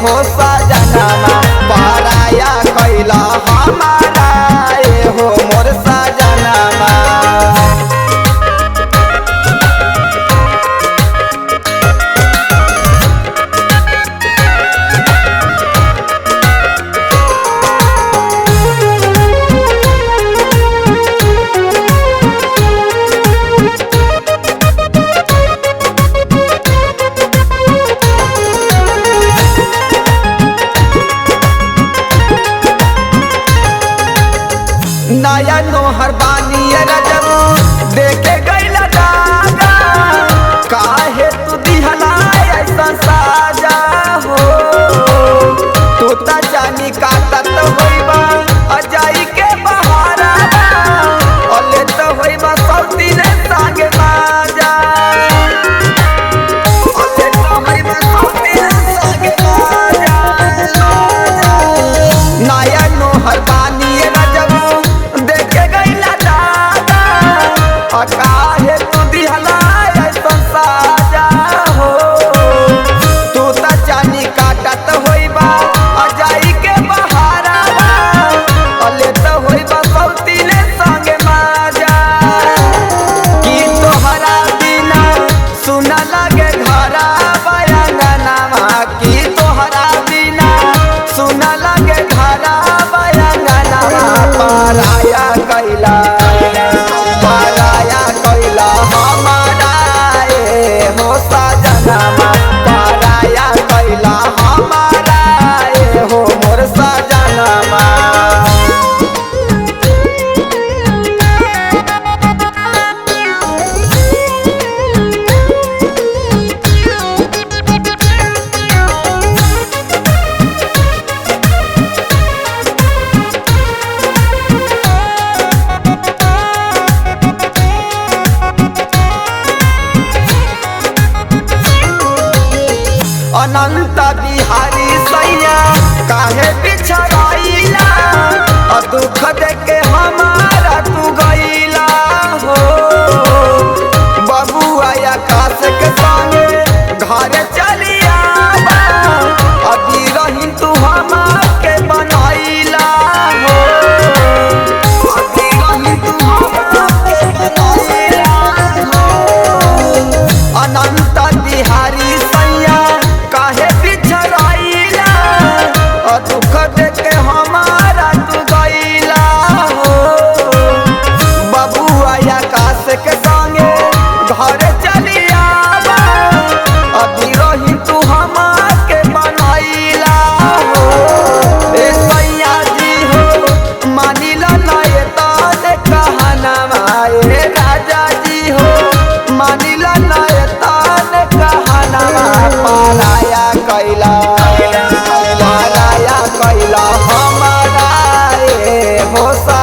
हो सजनमा पराया कैला हमारा हो मोर सजनमा। नया नोहर बानी रजब देखे गईला दादा काहे तू दिहला ऐसा साजा हो। तू ता जानी काटत होइबा अजाई के बहारा अले तो होइबा सब दिन संगे बाजा अले तो होइबा सब दिन संगे बाजा। नया नोहर बानी रजब काहे तू दिहला ऐसा साजा हो। तू ता जानी काटत होइबा अजाई के बहारा अले तो होइबा सब तीने संगे माजा। कि तोहरा बिना सुन लगे घरा बयांगनामा कि तोहरा बिना सुन लगे घरा बयांगनामा पराया कैला हमारा हो सजनमा पराया कैला हमारा हो मोर सजनमा। अनंत बिहारी सैया काहे बिछड़ाइला दुख देके हमारा तू गईला हो। बबुआ आकाश के संगे घर चलिया अभी रही तू हमारे बनैला हो। अभी रही तू हमारे बनैला हो। अनंत बिहारी सैया काहे बिछड़ाइला दुख देके हमारा तू गईला हो। बबुआ आकाश के संगे घर चलिया अभी रही तू हमारे बनैला हो। ए सैया जी हो मानिला नए ताने कहनामा ए राजा जी हो मानिला नए ताने कहनामा पराया कैला हमारा हो सा